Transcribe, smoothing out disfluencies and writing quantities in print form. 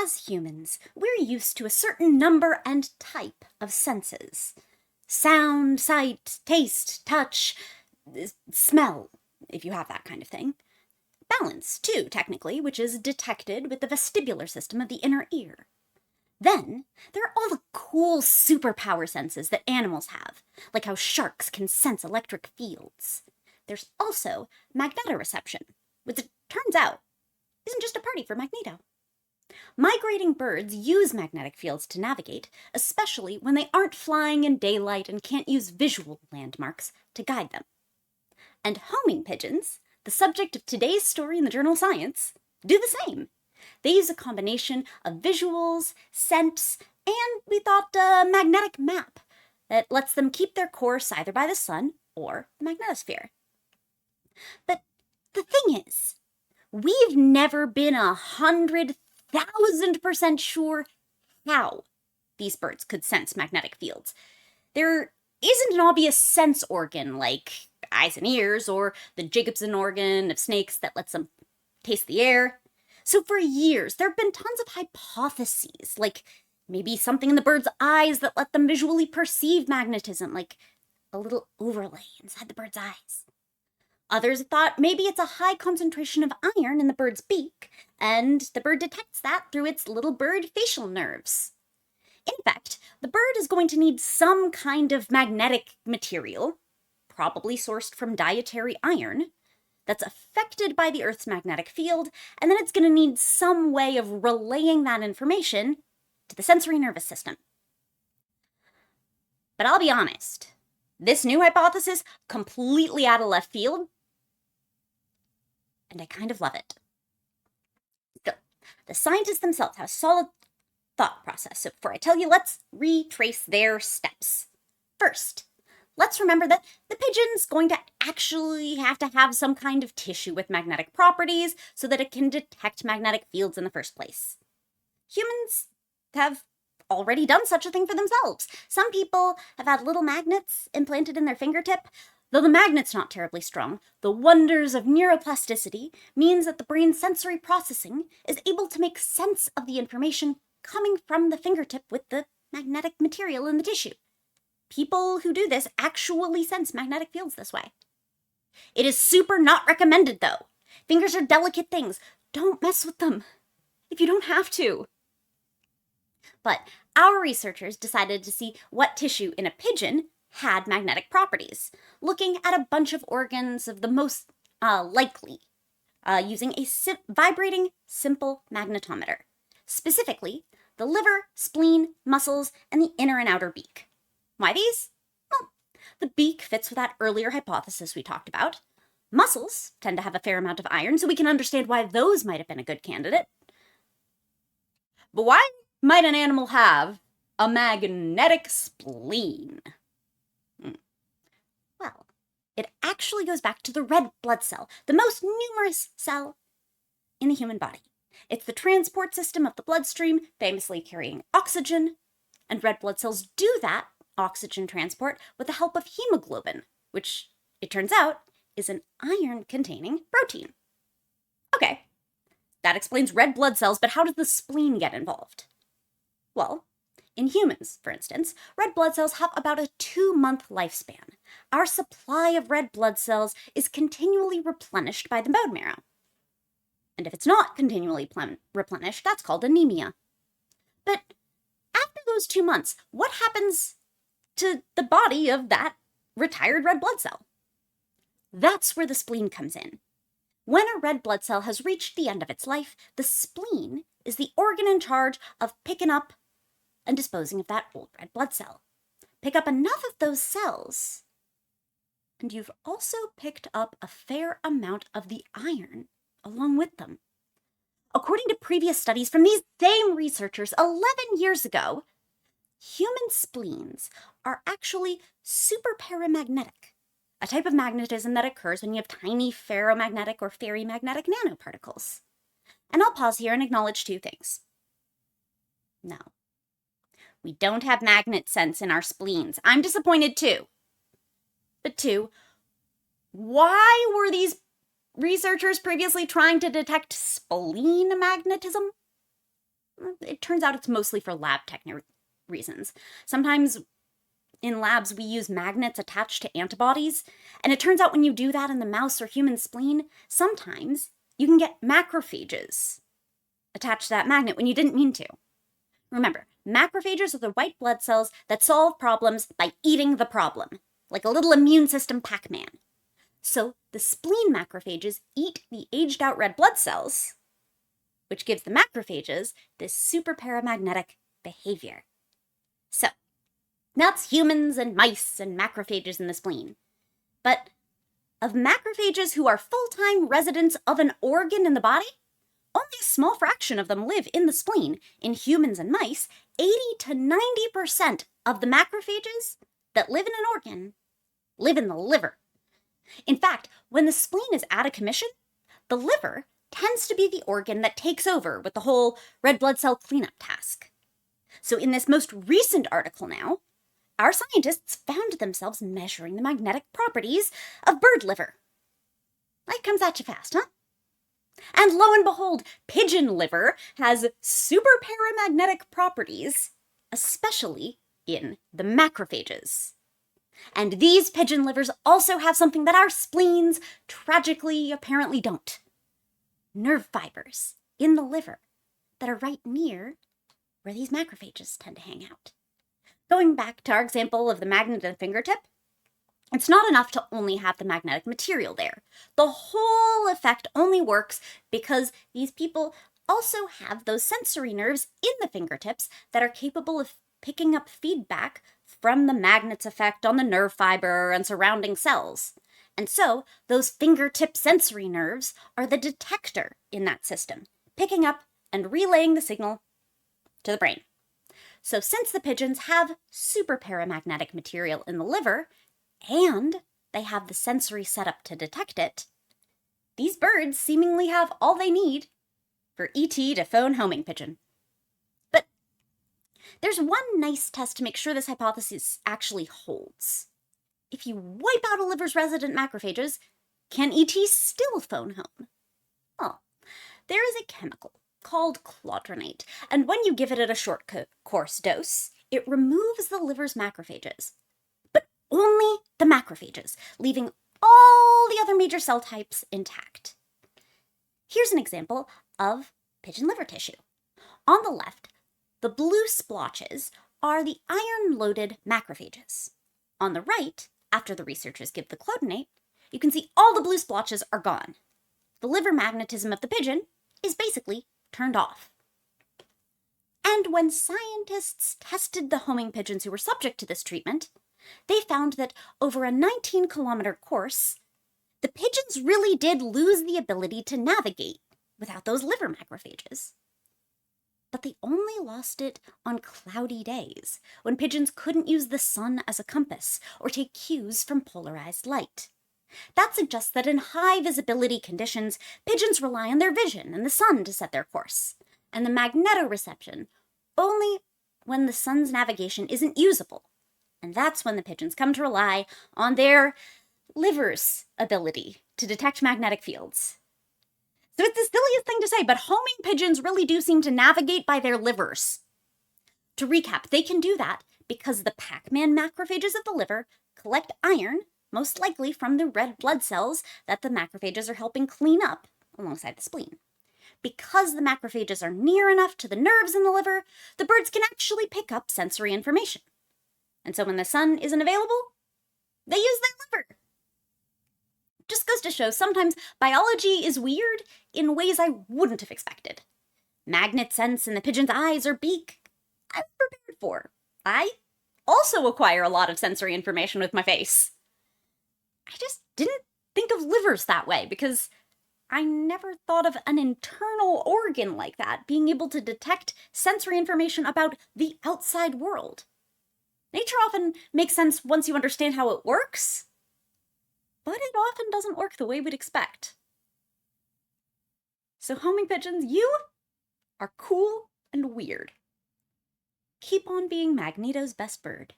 As humans, we're used to a certain number and type of senses. Sound, sight, taste, touch, smell, if you have that kind of thing. Balance, too, technically, which is detected with the vestibular system of the inner ear. Then, there are all the cool superpower senses that animals have, like how sharks can sense electric fields. There's also magnetoreception, which it turns out isn't just a party for Magneto. Migrating birds use magnetic fields to navigate, especially when they aren't flying in daylight and can't use visual landmarks to guide them. And homing pigeons, the subject of today's story in the journal Science, do the same. They use a combination of visuals, scents, and, we thought, a magnetic map that lets them keep their course either by the sun or the magnetosphere. But the thing is, we've never been 100,000% sure how these birds could sense magnetic fields. There isn't an obvious sense organ like eyes and ears or the Jacobson organ of snakes that lets them taste the air. So for years, there have been tons of hypotheses, like maybe something in the bird's eyes that let them visually perceive magnetism, like a little overlay inside the bird's eyes. Others thought maybe it's a high concentration of iron in the bird's beak, and the bird detects that through its little bird facial nerves. In fact, the bird is going to need some kind of magnetic material, probably sourced from dietary iron, that's affected by the Earth's magnetic field, and then it's going to need some way of relaying that information to the sensory nervous system. But I'll be honest, this new hypothesis, completely out of left field, and I kind of love it. So, the scientists themselves have a solid thought process, so before I tell you, let's retrace their steps. First, let's remember that the pigeon's going to actually have to have some kind of tissue with magnetic properties so that it can detect magnetic fields in the first place. Humans have already done such a thing for themselves. Some people have had little magnets implanted in their fingertip. Though the magnet's not terribly strong, the wonders of neuroplasticity means that the brain's sensory processing is able to make sense of the information coming from the fingertip with the magnetic material in the tissue. People who do this actually sense magnetic fields this way. It is super not recommended, though. Fingers are delicate things. Don't mess with them if you don't have to. But our researchers decided to see what tissue in a pigeon had magnetic properties, looking at a bunch of organs of the most likely, using a vibrating simple magnetometer, specifically the liver, spleen, muscles, and the inner and outer beak. Why these? Well, the beak fits with that earlier hypothesis we talked about. Muscles tend to have a fair amount of iron, so we can understand why those might have been a good candidate. But why might an animal have a magnetic spleen? Well, it actually goes back to the red blood cell, the most numerous cell in the human body. It's the transport system of the bloodstream, famously carrying oxygen, and red blood cells do that oxygen transport with the help of hemoglobin, which, it turns out, is an iron-containing protein. Okay, that explains red blood cells, but how does the spleen get involved? Well, in humans, for instance, red blood cells have about a 2-month lifespan. Our supply of red blood cells is continually replenished by the bone marrow. And if it's not continually replenished, that's called anemia. But after those 2 months, what happens to the body of that retired red blood cell? That's where the spleen comes in. When a red blood cell has reached the end of its life, the spleen is the organ in charge of picking up and disposing of that old red blood cell. Pick up enough of those cells, and you've also picked up a fair amount of the iron along with them. According to previous studies from these same researchers 11 years ago, human spleens are actually superparamagnetic, a type of magnetism that occurs when you have tiny ferromagnetic or ferrimagnetic nanoparticles. And I'll pause here and acknowledge 2 things. No. We don't have magnet sense in our spleens. I'm disappointed too. But 2, why were these researchers previously trying to detect spleen magnetism? it turns out it's mostly for lab technical reasons. Sometimes in labs we use magnets attached to antibodies, and it turns out when you do that in the mouse or human spleen, sometimes you can get macrophages attached to that magnet when you didn't mean to. Remember, macrophages are the white blood cells that solve problems by eating the problem, like a little immune system Pac-Man. So the spleen macrophages eat the aged out red blood cells, which gives the macrophages this super paramagnetic behavior. So that's humans and mice and macrophages in the spleen. But of macrophages who are full-time residents of an organ in the body, only a small fraction of them live in the spleen. In humans and mice, 80 to 90% of the macrophages that live in an organ live in the liver. In fact, when the spleen is out of commission, the liver tends to be the organ that takes over with the whole red blood cell cleanup task. So in this most recent article now, our scientists found themselves measuring the magnetic properties of bird liver. Life comes at you fast, huh? And lo and behold, pigeon liver has super paramagnetic properties, especially in the macrophages. And these pigeon livers also have something that our spleens tragically apparently don't. Nerve fibers in the liver that are right near where these macrophages tend to hang out. Going back to our example of the magnet at the fingertip, it's not enough to only have the magnetic material there. The whole effect only works because these people also have those sensory nerves in the fingertips that are capable of picking up feedback from the magnet's effect on the nerve fiber and surrounding cells. And so, those fingertip sensory nerves are the detector in that system, picking up and relaying the signal to the brain. So since the pigeons have super paramagnetic material in the liver, and they have the sensory setup to detect it, these birds seemingly have all they need for E.T. to phone homing pigeon. But there's one nice test to make sure this hypothesis actually holds. If you wipe out a liver's resident macrophages, can E.T. still phone home? Well, there is a chemical called clodronate, and when you give it at a short course dose, it removes the liver's macrophages. But only the macrophages, leaving all the other major cell types intact. Here's an example of pigeon liver tissue. On the left, the blue splotches are the iron-loaded macrophages. On the right, after the researchers give the clodronate, you can see all the blue splotches are gone. The liver magnetism of the pigeon is basically turned off. And when scientists tested the homing pigeons who were subject to this treatment, they found that over a 19-kilometer course, the pigeons really did lose the ability to navigate without those liver macrophages. But they only lost it on cloudy days, when pigeons couldn't use the sun as a compass or take cues from polarized light. That suggests that in high visibility conditions, pigeons rely on their vision and the sun to set their course, and the magnetoreception only when the sun's navigation isn't usable. And that's when the pigeons come to rely on their liver's ability to detect magnetic fields. So it's the silliest thing to say, but homing pigeons really do seem to navigate by their livers. To recap, they can do that because the Pac-Man macrophages of the liver collect iron, most likely from the red blood cells that the macrophages are helping clean up alongside the spleen. Because the macrophages are near enough to the nerves in the liver, the birds can actually pick up sensory information. And so when the sun isn't available, they use their liver. Just goes to show sometimes biology is weird in ways I wouldn't have expected. Magnet sense in the pigeon's eyes or beak, I'm prepared for. I also acquire a lot of sensory information with my face. I just didn't think of livers that way because I never thought of an internal organ like that being able to detect sensory information about the outside world. Nature often makes sense once you understand how it works, but it often doesn't work the way we'd expect. So homing pigeons, you are cool and weird. Keep on being Magneto's best bird.